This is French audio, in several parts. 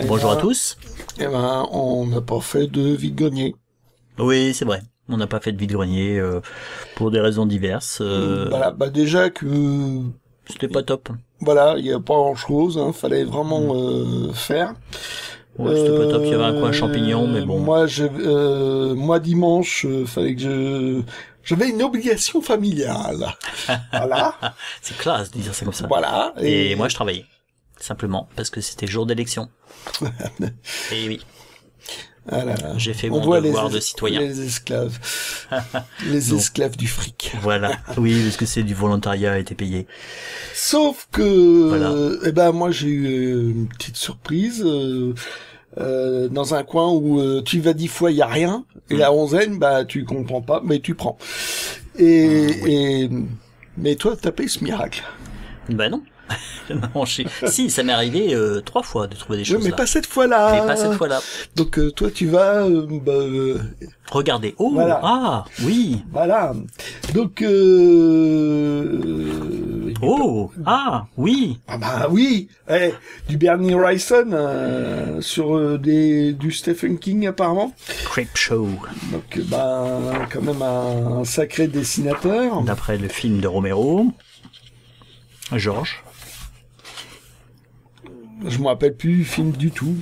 Bonjour à tous. Eh ben, on n'a pas fait de vide-grenier. Oui, c'est vrai. On n'a pas fait de vide-grenier pour des raisons diverses. Voilà, bah déjà que C'était pas top. voilà, il n'y a pas grand-chose, hein, fallait vraiment Mm. faire. Ouais, c'était pas top. Il y avait un coin champignon, mais bon. Moi dimanche, fallait que j'avais une obligation familiale. Voilà, C'est classe de dire ça comme ça. voilà. Et moi, je travaillais. Simplement parce que c'était jour d'élection. Et oui, Ah là là. j'ai fait On mon voit devoir de citoyen. les esclaves, les Donc. esclaves du fric. Voilà. Oui, parce que c'est du volontariat a été payé. Sauf que, Voilà. eh ben moi j'ai eu une petite surprise dans un coin où tu vas 10 fois il y a rien et la onzième bah tu comprends pas mais tu prends. Et mais toi t'as pas eu ce miracle. Ben non. Non, si, ça m'est arrivé 3 fois de trouver des Oui, choses mais là. pas cette fois-là. Mais pas cette fois-là. Donc toi tu vas Regardez. Oh, Voilà. ah, oui. voilà. Donc Oh, ah, oui. ah bah oui, du Bernie Wrightson sur du Stephen King apparemment. Creep Show. Donc bah quand même un sacré dessinateur. D'après le film de Romero. Georges. Je me rappelle plus du film du tout.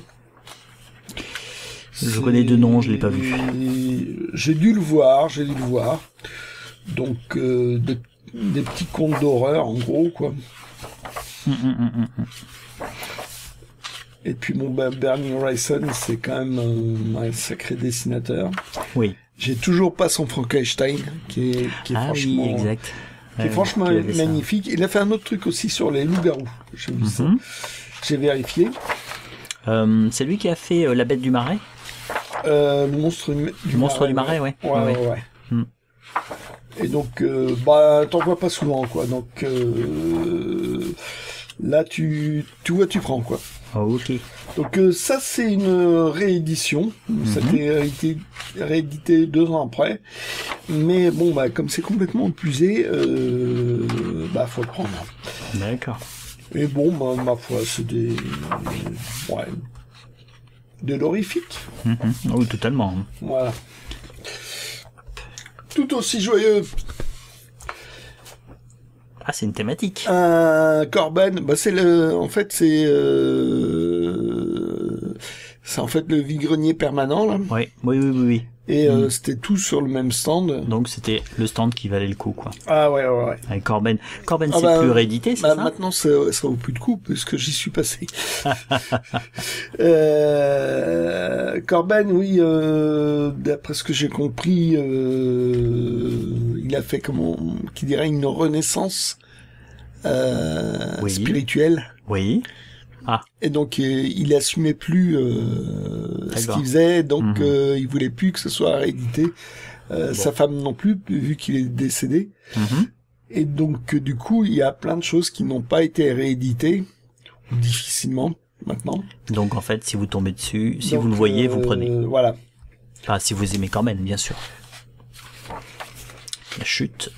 Je connais deux noms, je l'ai pas vu. J'ai dû le voir. Donc des petits contes d'horreur en gros quoi. Et puis mon Bernie Wrightson c'est quand même un sacré dessinateur. Oui. J'ai toujours pas son Frankenstein qui est Ah franchement oui, exact. qui est franchement qui avait ça. magnifique. Il a fait un autre truc aussi sur les loups-garous. J'ai vu ça. J'ai vérifié. C'est lui qui a fait La Bête du Marais. Monstre du Marais, ouais. Ouais. Hmm. Et donc, bah, t'en vois pas souvent, quoi. Donc, là, tu vois, tu prends, quoi. Oh, ok. Donc, ça, c'est une réédition. Ça a été réédité 2 ans après. Mais bon, bah, comme c'est complètement épuisé, bah, faut le prendre. D'accord. Et bon, bah, ma foi, c'est ouais, de l'horrifique. Oui, totalement. Voilà. Tout aussi joyeux. Ah, c'est une thématique. Un Corben, bah en fait c'est en fait le vide-grenier permanent là. Oui, oui. Et c'était tout sur le même stand. Donc c'était le stand qui valait le coup, quoi. Ah ouais. Avec Corben. Corben, Ah c'est bah, plus réédité, c'est bah, ça? maintenant ça vaut plus de coup parce que j'y suis passé. Corben, oui, d'après ce que j'ai compris, il a fait qui dirait une renaissance Oui. spirituelle. Oui. Ah, Et donc il assumait plus ce D'accord. qu'il faisait, donc il voulait plus que ce soit réédité. Sa femme non plus, vu qu'il est décédé. Et donc du coup, il y a plein de choses qui n'ont pas été rééditées, ou difficilement maintenant. donc en fait, si vous tombez dessus, si Donc, vous le voyez, vous prenez. Voilà. Ah, si vous aimez Corben, bien sûr. La chute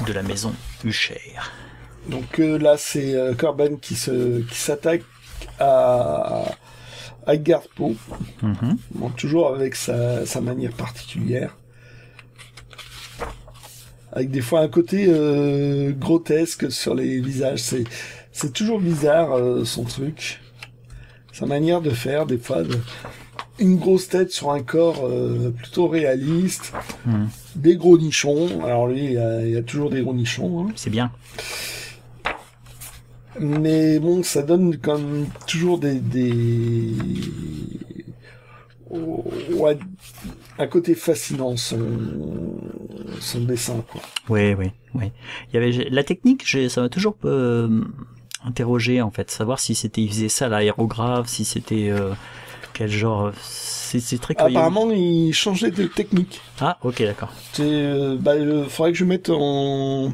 de la maison Hucher. Donc là, c'est Corben qui s'attaque à Edgar Poe. Bon, toujours avec sa manière particulière. Avec des fois un côté grotesque sur les visages. C'est toujours bizarre son truc. Sa manière de faire, des fois, une grosse tête sur un corps plutôt réaliste. Des gros nichons. Alors lui, il y a toujours des gros nichons. Hein. C'est bien. Mais bon, ça donne comme toujours ouais, un côté fascinant son dessin quoi. Oui. Il y avait la technique, ça m'a toujours interrogé en fait, savoir si il faisait ça à l'aérographe, si c'était quel genre. C'est très curieux. Apparemment, il changeait de technique. Ah, ok, d'accord. Faudrait que je mette dans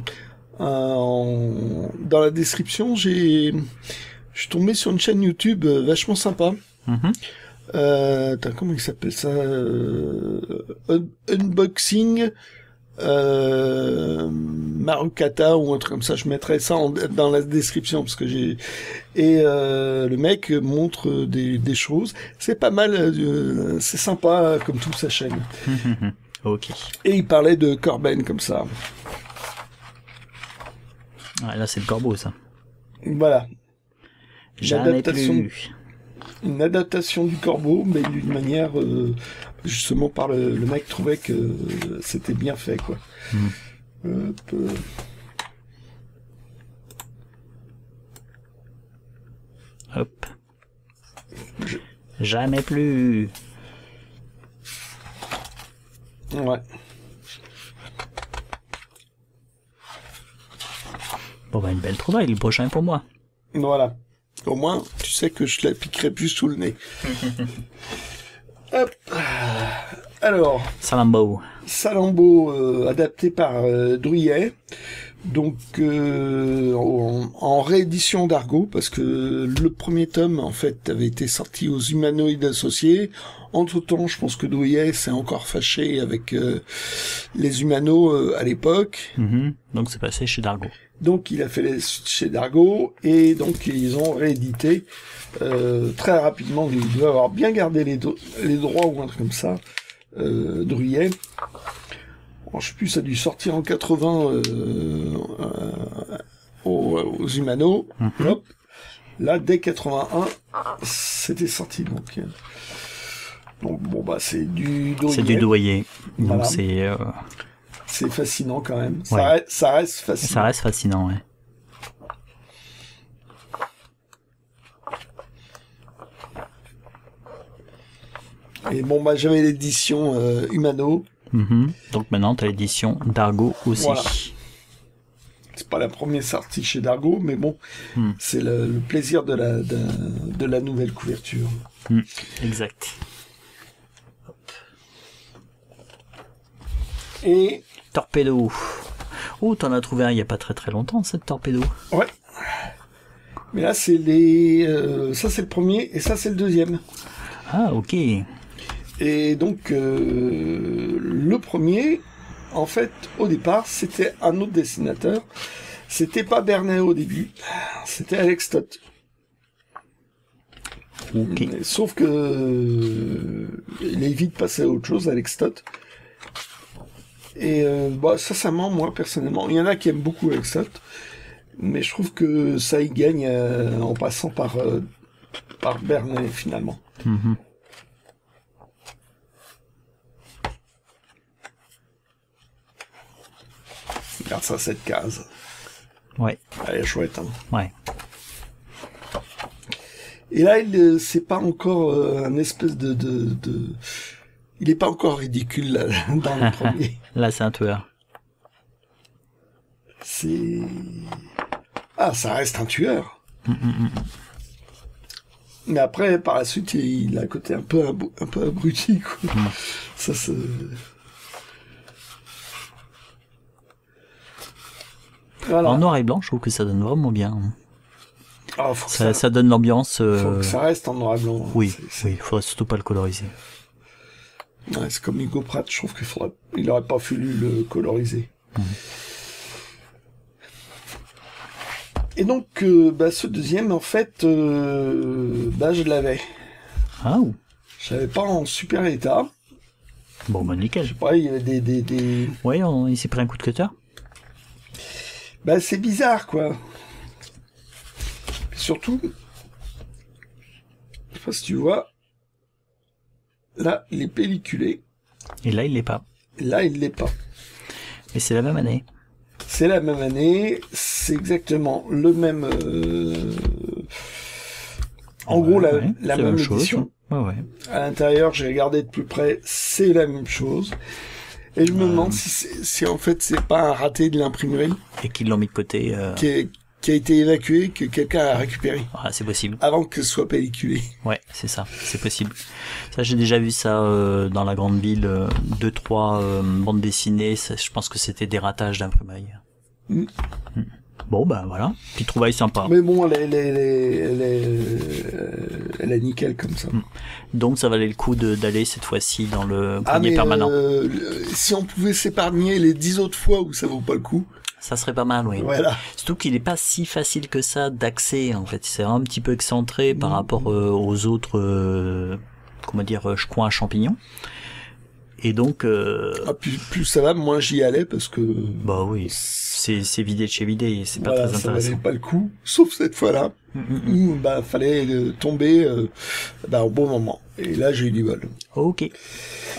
la description. Je suis tombé sur une chaîne YouTube vachement sympa. Comment il s'appelle ça? Unboxing Marukata ou un truc comme ça. Je mettrai ça dans la description parce que j'ai. Et le mec montre des choses. C'est pas mal, c'est sympa comme toute sa chaîne. Ok. Et il parlait de Corben comme ça. Ouais, là c'est le corbeau ça. Voilà. Jamais plus. Une adaptation du corbeau, mais d'une manière justement par le mec trouvait que c'était bien fait quoi. Hop. Jamais plus. Ouais. Bon bah une belle trouvaille, le prochain est pour moi. Voilà. Au moins, tu sais que je la piquerai plus sous le nez. Hop. Alors. Salambo, adapté par Druyet. Donc, en réédition d'Argo, parce que le premier tome, en fait, avait été sorti aux Humanoïdes Associés. Entre-temps, je pense que Druyet s'est encore fâché avec les Humanos à l'époque. Donc, c'est passé chez Dargo. Donc, il a fait chez Dargo, et donc, ils ont réédité très rapidement. Il doit avoir bien gardé les droits ou un truc comme ça, Druyet. Alors, je sais plus, ça a dû sortir en 80 aux Humanos. Hop. Là, dès 81, c'était sorti. Donc bon, bah, c'est du Druyet. C'est du Druyet. Voilà. Donc, c'est fascinant quand même. Ouais. Ça reste fascinant. Ça reste fascinant, ouais. Et bon, bah, j'avais l'édition Humano. Donc maintenant, tu as l'édition Dargo aussi. Voilà. C'est pas la première sortie chez Dargo, mais bon, c'est le plaisir de la nouvelle couverture. Exact. Et Torpedo. Oh, t'en as trouvé un il y a pas très très longtemps, cette Torpedo. Ouais. Mais là, c'est ça c'est le premier et ça c'est le deuxième. Ah, ok. Et donc, le premier, en fait, au départ, c'était un autre dessinateur. C'était pas Bernet au début, c'était Alex Stott. Ok. Sauf que il est vite passé à autre chose, Alex Stott. Et bah, sincèrement, moi, personnellement, il y en a qui aiment beaucoup Alex Stott, mais je trouve que ça y gagne en passant par Bernet, finalement. Regarde ça, cette case. Ouais. Elle est chouette, hein. Ouais. Et là, c'est pas encore un espèce de... Il est pas encore ridicule, là, dans le premier. Là, c'est un tueur. C'est... Ah, ça reste un tueur. Mais après, par la suite, il a un côté un peu abruti, quoi. Ça, c'est... Voilà. En noir et blanc, je trouve que ça donne vraiment bien. Ah, Ça donne l'ambiance. Faut que ça reste en noir et blanc. Oui, il faudrait surtout pas le coloriser. Ouais, c'est comme Hugo Pratt, je trouve qu'il aurait pas fallu le coloriser. Et donc, ce deuxième, en fait, je l'avais. Ah ou. Je l'avais pas en super état. Bon, bah nickel. Je sais pas, il y avait des... Ouais, il s'est pris un coup de cutter. Bah, c'est bizarre, quoi. Et surtout, je sais pas si tu vois, là, il est pelliculé. Et là, il l'est pas. Là, il l'est pas. Mais c'est la même année. C'est la même année, c'est exactement le même... En gros, la même édition. Ouais. À l'intérieur, j'ai regardé de plus près, c'est la même chose. Et je me demande si en fait c'est pas un raté de l'imprimerie. Et qu'ils l'ont mis de côté. Qui a été évacué, que quelqu'un a récupéré. Ah, c'est possible. Avant que ce soit pelliculé. Ouais, c'est ça, c'est possible. Ça, j'ai déjà vu ça dans la grande ville, 2-3 bandes dessinées. Ça, je pense que c'était des ratages d'imprimerie. Bon, ben voilà, petite trouvaille sympa. Mais bon, elle elle est nickel comme ça. Donc ça valait le coup d'aller cette fois-ci dans le grenier permanent. Si on pouvait s'épargner les 10 autres fois où ça vaut pas le coup. Ça serait pas mal, oui. Voilà. Surtout qu'il n'est pas si facile que ça d'accès, en fait. C'est un petit peu excentré par rapport aux autres, coins à champignons. Et donc... plus ça va, moins j'y allais parce que... Bah oui, c'est vidé de chez vidé, c'est pas très intéressant. Ça valait pas le coup, sauf cette fois-là, où fallait tomber au bon moment. Et là, j'ai eu du bol. Ok.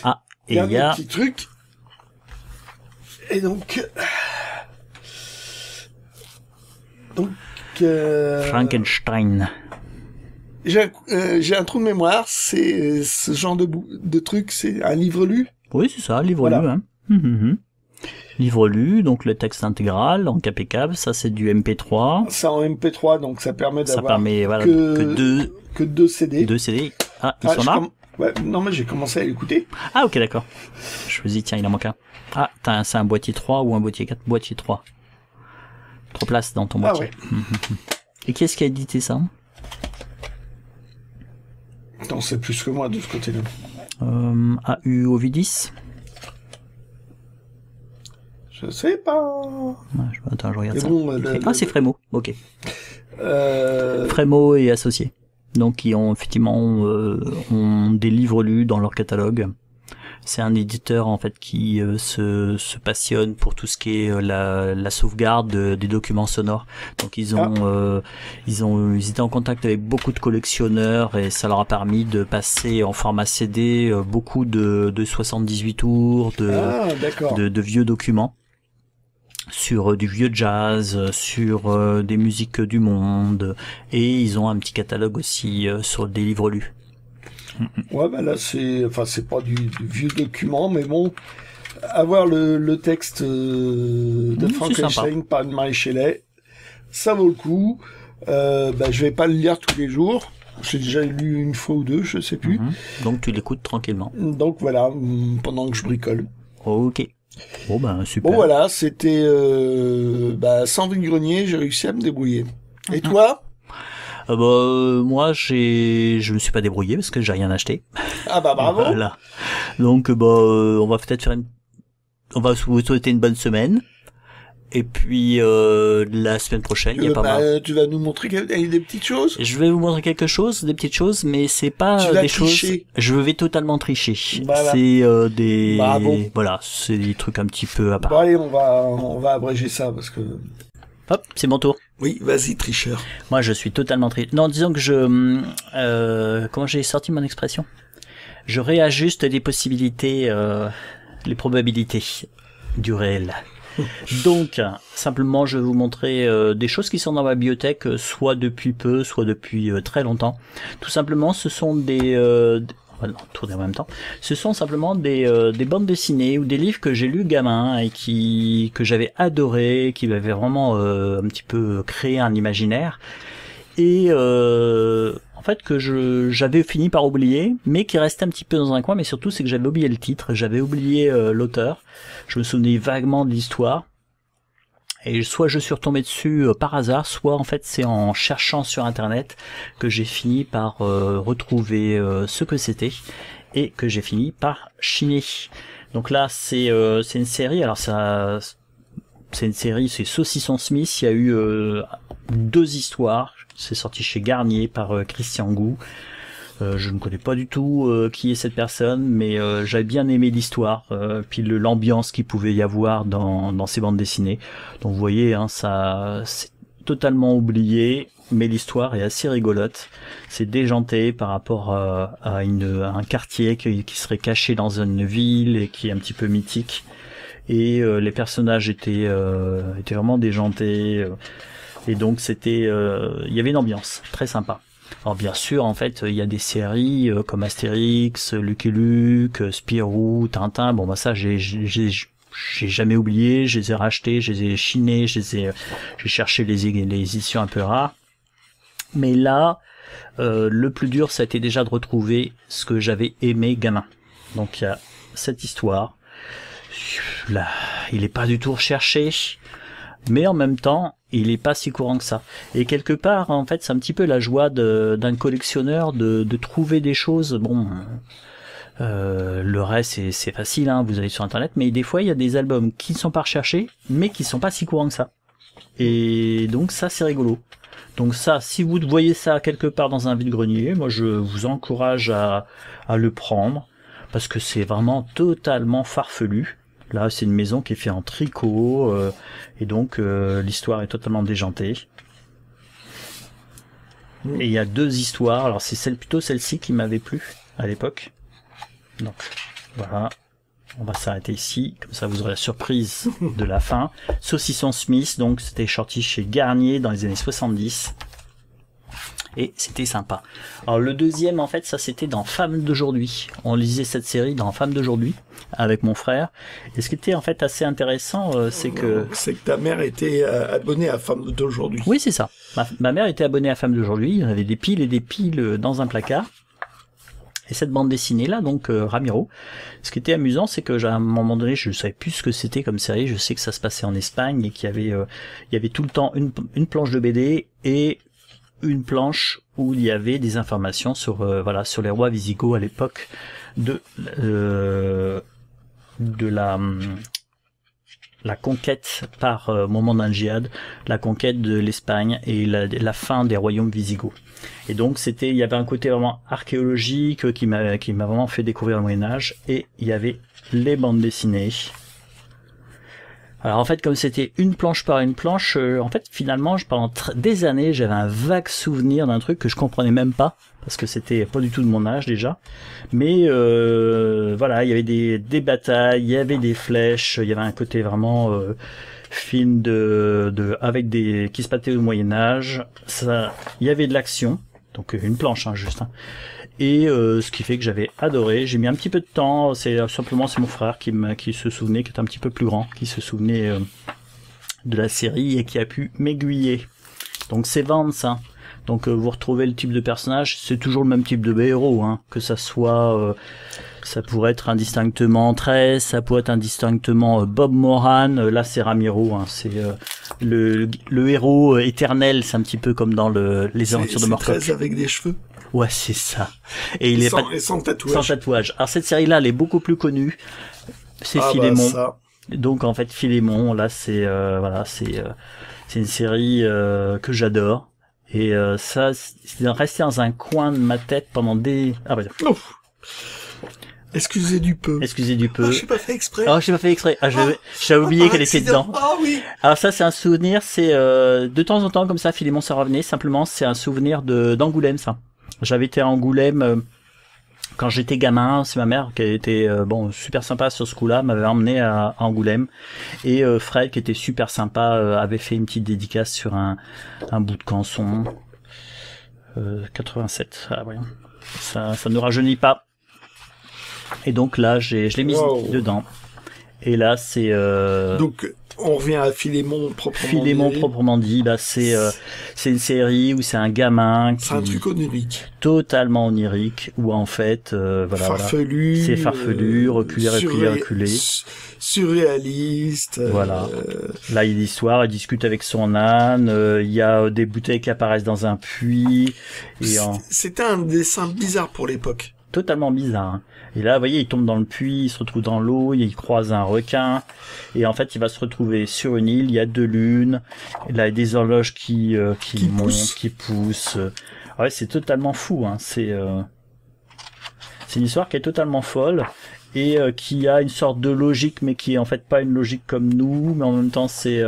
Ah, et il y a... petit truc. Et donc... Frankenstein. J'ai un trou de mémoire, c'est ce genre de truc, c'est un livre lu. Oui, c'est ça, livre lu. Hein. Livre lu, donc le texte intégral en KPKV, ça c'est du MP3. Ça en MP3, donc ça permet d'avoir que deux CD. 2 CD. Ah, ils sont là. Non, mais j'ai commencé à l'écouter. Ah, ok, d'accord. Je me dis, tiens, il en manque un. Ah, c'est un boîtier 3 ou un boîtier 4, boîtier 3. Trop place dans ton boîtier. Ouais. Et qui est-ce qui a édité ça? Non, c'est plus que moi de ce côté-là. AU Ovidis? Je sais pas. Attends, je regarde ça. Bon, c'est Frémo, ok. Frémo et associés. Donc, ils ont effectivement ont des livres lus dans leur catalogue. C'est un éditeur en fait qui se passionne pour tout ce qui est la sauvegarde des documents sonores. Donc ils étaient en contact avec beaucoup de collectionneurs et ça leur a permis de passer en format CD beaucoup de 78 tours, de vieux documents sur du vieux jazz, sur des musiques du monde, et ils ont un petit catalogue aussi sur des livres lus. Ouais, là c'est pas du vieux document, mais bon, avoir le texte de Frankenstein par Mary Shelley, ça vaut le coup. Je vais pas le lire tous les jours. J'ai déjà lu une fois ou deux, je sais plus. Donc tu l'écoutes tranquillement. Donc voilà, pendant que je bricole. Ok. Bon super. Bon voilà, c'était sans vide-grenier, j'ai réussi à me débrouiller. Et toi? Moi je me suis pas débrouillé parce que j'ai rien acheté. Ah bravo. Voilà. Donc on va peut-être on va vous souhaiter une bonne semaine. Et puis la semaine prochaine, il y a pas mal. Tu vas nous montrer des petites choses. Je vais vous montrer quelque chose, des petites choses, mais c'est pas des choses. Je vais totalement tricher. Voilà. C'est voilà, c'est des trucs un petit peu à part. Bon allez, on va abréger ça parce que. Hop, c'est mon tour. Oui, vas-y, tricheur. Moi, je suis totalement tricheur. Non, disons que comment j'ai sorti mon expression? Je réajuste les possibilités, les probabilités du réel. Donc, simplement, je vais vous montrer des choses qui sont dans ma bibliothèque, soit depuis peu, soit depuis très longtemps. Tout simplement, ce sont tourner en même temps. Ce sont simplement des bandes dessinées ou des livres que j'ai lus gamin et que j'avais adoré, qui m'avaient vraiment un petit peu créé un imaginaire et en fait que j'avais fini par oublier, mais qui restait un petit peu dans un coin. Mais surtout, c'est que j'avais oublié le titre, j'avais oublié l'auteur. Je me souvenais vaguement de l'histoire. Et soit je suis retombé dessus par hasard, soit en fait c'est en cherchant sur internet que j'ai fini par retrouver ce que c'était et que j'ai fini par chiner. Donc là c'est une série, alors c'est une série, c'est Saucisson Smith, il y a eu 2 histoires, c'est sorti chez Garnier par Christian Gou. Je ne connais pas du tout qui est cette personne, mais j'avais bien aimé l'histoire, puis l'ambiance qu'il pouvait y avoir dans ces bandes dessinées. Donc vous voyez, hein, ça c'est totalement oublié, mais l'histoire est assez rigolote. C'est déjanté par rapport à un quartier qui serait caché dans une ville et qui est un petit peu mythique. Et les personnages étaient vraiment déjantés. Et donc c'était, il y avait une ambiance très sympa. Alors bien sûr, en fait, il y a des séries comme Astérix, Lucky Luke, Spirou, Tintin. Bon, ça, j'ai jamais oublié. Je les ai rachetés, je les ai chinés, j'ai cherché les éditions un peu rares. Mais là, le plus dur, ça a été déjà de retrouver ce que j'avais aimé gamin. Donc il y a cette histoire. Là, il est pas du tout recherché. mais en même temps, il est pas si courant que ça. Et quelque part, en fait, c'est un petit peu la joie d'un collectionneur de trouver des choses. Bon, le reste c'est facile, hein, vous allez sur internet, mais des fois il y a des albums qui ne sont pas recherchés, mais qui sont pas si courants que ça. Et donc ça c'est rigolo. Donc ça, si vous voyez ça quelque part dans un vide-grenier, moi je vous encourage à le prendre, parce que c'est vraiment totalement farfelu. Là, c'est une maison qui est faite en tricot, et donc l'histoire est totalement déjantée. Et il y a 2 histoires, alors c'est plutôt celle-ci qui m'avait plu à l'époque. Donc voilà, on va s'arrêter ici, comme ça vous aurez la surprise de la fin. Saucisson Smith, donc c'était sorti chez Garnier dans les années 70. Et c'était sympa. Alors le deuxième, en fait, ça c'était dans Femmes d'aujourd'hui. On lisait cette série dans Femmes d'aujourd'hui avec mon frère. Et ce qui était en fait assez intéressant, c'est que... C'est que ta mère était abonnée à Femmes d'aujourd'hui. Oui, c'est ça. Ma mère était abonnée à Femmes d'aujourd'hui. Il y avait des piles et des piles dans un placard. Et cette bande dessinée là, donc Ramiro, ce qui était amusant, c'est que à un moment donné, je savais plus ce que c'était comme série. Je sais que ça se passait en Espagne et qu'il y avait tout le temps une planche de BD et une planche où il y avait des informations sur voilà, sur les rois Visigoths à l'époque de la conquête par moment d'un djihad, la conquête de l'Espagne et la fin des royaumes Visigoths. Et donc il y avait un côté vraiment archéologique qui m'a vraiment fait découvrir le Moyen-Âge, et il y avait les bandes dessinées. Alors en fait, comme c'était une planche par une planche, en fait finalement pendant des années j'avais un vague souvenir d'un truc que je comprenais même pas, parce que c'était pas du tout de mon âge déjà. Mais voilà, il y avait des batailles, il y avait des flèches, il y avait un côté vraiment film avec qui se passait au Moyen Âge. Ça, il y avait de l'action, donc une planche hein, juste. Hein. Et ce qui fait que j'avais adoré. J'ai mis un petit peu de temps. C'est mon frère qui se souvenait, qui est un petit peu plus grand, qui se souvenait de la série et qui a pu m'aiguiller. Donc c'est Vance. Hein. Donc vous retrouvez le type de personnage. C'est toujours le même type de héros. Hein. Que ça soit, ça pourrait être indistinctement Tress, ça pourrait être indistinctement Bob Moran. Là c'est Ramiro. Hein. C'est le héros éternel. C'est un petit peu comme dans les aventures de Morcock. Tress avec des cheveux. Ouais, c'est ça. Et il est sans tatouage. Sans tatouage. Alors cette série-là, elle est beaucoup plus connue. C'est Philémon. Bah, donc en fait, Philémon, là, c'est voilà, c'est une série que j'adore. Et ça, c'est resté dans un coin de ma tête pendant des. Ah bah. Ouf. Excusez du peu. Excusez du peu. Ah, j'ai pas fait exprès. Ah, j'ai pas fait exprès. Ah, j'avais oublié qu'elle était dedans. Ah oui. Alors ça, c'est un souvenir. C'est de temps en temps comme ça, Philémon, ça revenait. Simplement, c'est un souvenir d'Angoulême, ça. J'avais été à Angoulême quand j'étais gamin. C'est ma mère qui était super sympa sur ce coup-là, m'avait emmené à Angoulême, et Fred qui était super sympa avait fait une petite dédicace sur un bout de canson 87. Ah voyons, ça ne rajeunit pas. Et donc là je l'ai mis dedans. Et là c'est donc on revient à Philémon proprement dit. Bah c'est une série où c'est un gamin qui... C'est un truc onirique. Totalement onirique, où en fait farfelu, c'est farfelu, reculé. Surréaliste. Voilà. Là il y a l'histoire, il discute avec son âne, il y a des bouteilles qui apparaissent dans un puits. C'était un dessin bizarre pour l'époque. Totalement bizarre. Hein. Et là, vous voyez, il tombe dans le puits, il se retrouve dans l'eau, il croise un requin, et en fait, il va se retrouver sur une île, il y a 2 lunes, et là, il y a des horloges qui montent, qui poussent. Ouais, c'est totalement fou, hein. C'est une histoire qui est totalement folle, et qui a une sorte de logique, mais qui est en fait pas une logique comme nous, mais en même temps, c'est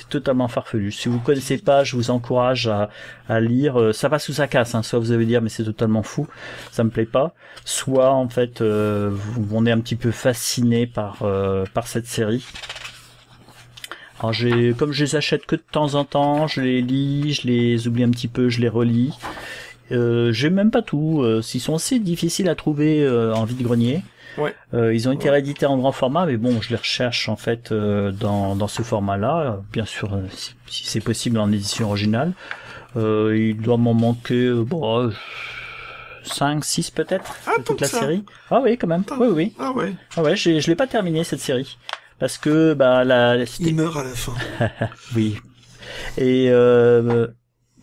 totalement farfelu. Si vous connaissez pas, je vous encourage à lire. Ça passe sous sa casse, hein. Soit vous allez dire, mais c'est totalement fou, ça me plaît pas. Soit en fait on est un petit peu fasciné par cette série. Alors comme je les achète que de temps en temps, je les lis, je les oublie un petit peu, je les relis. J'ai même pas tout. Ils sont assez difficiles à trouver en vide-grenier. Ouais. Ils ont été réédités en grand format, mais bon, je les recherche en fait dans ce format-là, bien sûr, si c'est possible en édition originale. Il doit m'en manquer 5, 6 peut-être, toute la série. Ah oui, quand même. Oui. Ah ouais. Ah ouais, je l'ai pas terminé cette série. parce que bah il meurt à la fin. oui. Et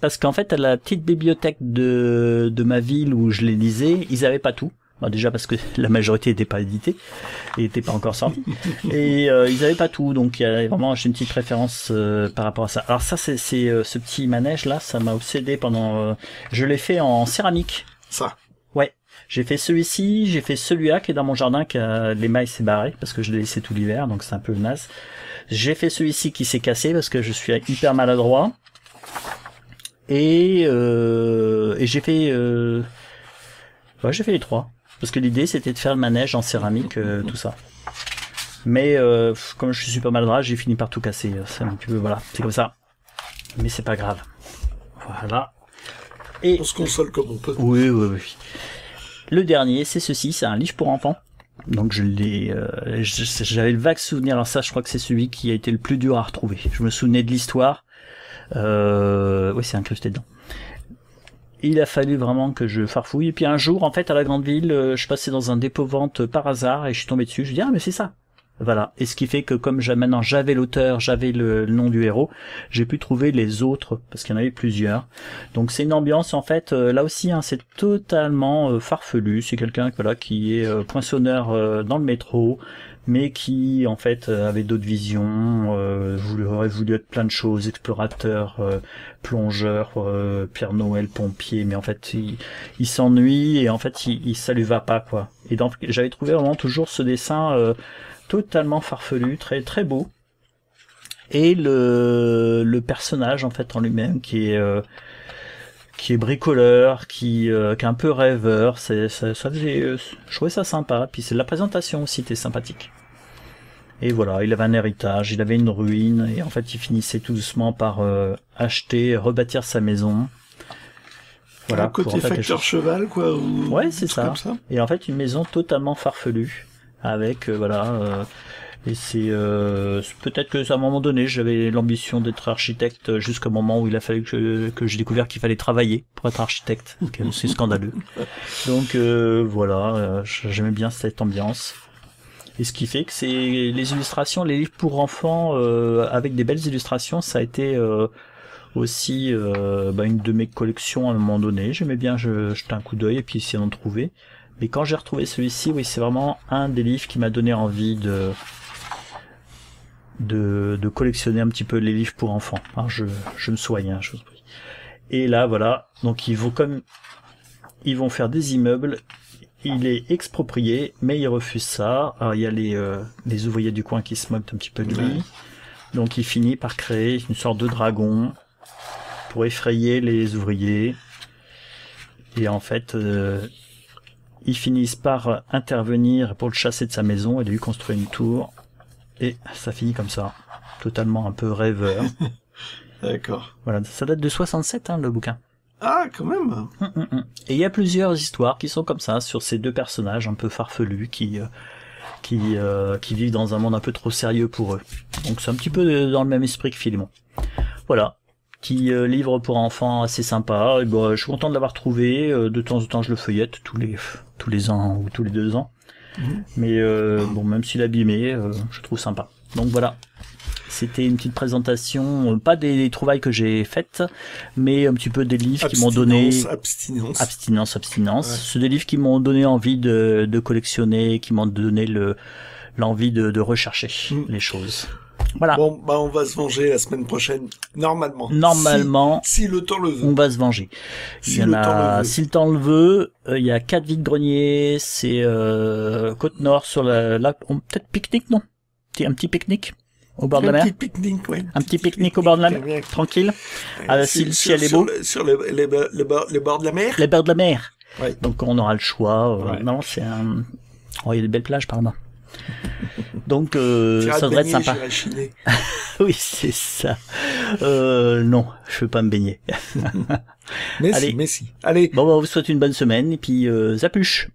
parce qu'en fait, à la petite bibliothèque de ma ville où je les lisais, ils avaient pas tout. Bon, déjà parce que la majorité n'était pas éditée et n'était pas encore sortie. Et ils avaient pas tout, donc il y a vraiment j'ai une petite préférence par rapport à ça. Alors ça, c'est ce petit manège là, ça m'a obsédé pendant. Je l'ai fait en céramique. Ça. Ouais. J'ai fait celui-ci, j'ai fait celui-là qui est dans mon jardin, qui a l'émail s'est barré parce que je l'ai laissé tout l'hiver, donc c'est un peu naze. J'ai fait celui-ci qui s'est cassé parce que je suis hyper maladroit. Et j'ai fait ouais, j'ai fait les trois parce que l'idée c'était de faire le manège en céramique, tout ça. Mais comme je suis pas maladroit, j'ai fini par tout casser. C'est un petit peu voilà, c'est comme ça. Mais c'est pas grave. Voilà. Et on se console comme on peut. Oui, oui, oui. Le dernier, c'est ceci, c'est un livre pour enfants. Donc je l'ai, j'avais le vague souvenir. Alors ça, je crois que c'est celui qui a été le plus dur à retrouver. Je me souvenais de l'histoire. Oui, c'est incrusté dedans. Il a fallu vraiment que je farfouille. Et puis un jour, en fait, à la grande ville, je passais dans un dépôt-vente par hasard et je suis tombé dessus. Je dis, ah, mais c'est ça. Voilà. Et ce qui fait que comme maintenant j'avais l'auteur, j'avais le nom du héros, j'ai pu trouver les autres, parce qu'il y en avait plusieurs. Donc c'est une ambiance, en fait, là aussi, hein, c'est totalement farfelu. C'est quelqu'un voilà, qui est poinçonneur dans le métro, mais qui, en fait, avait d'autres visions, aurait voulu être plein de choses, explorateur, plongeur, Père Noël, pompier, mais en fait, il s'ennuie, et en fait, ça lui va pas, quoi. Et donc, j'avais trouvé vraiment toujours ce dessin totalement farfelu, très très beau, et le personnage en fait en lui-même qui est bricoleur, qui est un peu rêveur, ça faisait, je trouvais ça sympa. Puis c'est la présentation aussi était sympathique. Et voilà, il avait un héritage, il avait une ruine, et en fait il finissait tout doucement par acheter, rebâtir sa maison. Voilà, un côté facteur cheval quoi. Ou ouais, c'est ça. Comme ça. Et en fait une maison totalement farfelue. Avec et c'est peut-être que à un moment donné j'avais l'ambition d'être architecte jusqu'au moment où il a fallu que j'ai découvert qu'il fallait travailler pour être architecte, c'est scandaleux. Donc voilà, j'aimais bien cette ambiance. Et ce qui fait que c'est les illustrations, les livres pour enfants avec des belles illustrations, ça a été aussi une de mes collections à un moment donné. J'aimais bien jeter un coup d'œil et puis essayer d'en trouver. Mais quand j'ai retrouvé celui-ci, oui, c'est vraiment un des livres qui m'a donné envie de collectionner un petit peu les livres pour enfants. Alors je me soigne, hein, je vous prie. Et là, voilà. Donc ils vont faire des immeubles. Il est exproprié, mais il refuse ça. Alors il y a les ouvriers du coin qui se moquent un petit peu de lui. Ouais. Donc il finit par créer une sorte de dragon pour effrayer les ouvriers. Et en fait, ils finissent par intervenir pour le chasser de sa maison et lui construire une tour. Et ça finit comme ça. Totalement un peu rêveur. D'accord. Voilà, ça date de 67, hein, le bouquin. Ah, quand même. Et il y a plusieurs histoires qui sont comme ça, sur ces deux personnages un peu farfelus qui vivent dans un monde un peu trop sérieux pour eux. Donc c'est un petit peu dans le même esprit que Philémon. Voilà. Petit livre pour enfants assez sympa. Et bon, je suis content de l'avoir trouvé. De temps en temps, je le feuillette tous les ans ou tous les 2 ans. Mais bon, même s'il est abîmé, je trouve sympa. Donc voilà. C'était une petite présentation, pas des trouvailles que j'ai faites, mais un petit peu des livres qui m'ont donné... Abstinence. Ouais. C'est des livres qui m'ont donné envie de collectionner, qui m'ont donné l'envie de rechercher les choses. Voilà. Bon, bah on va se venger la semaine prochaine, normalement. Si le temps le veut. On va se venger. Si le temps le veut, il y a 4 vides-greniers, c'est Côte-Nord sur peut-être pique-nique, non? Un petit pique-nique au bord de la mer. Un petit pique-nique, ouais. Un petit pique-nique au bord de la mer, tranquille. Si le ciel est beau. Sur les bords de la mer. Les bords de la mer. Ouais. Donc on aura le choix. Non, c'est un... Oh, il y a des belles plages par là-bas. Donc ça devrait être sympa. Oui, c'est ça. Non, je veux pas me baigner. Mais si. Allez. Bon, on vous souhaite une bonne semaine et puis zapuche.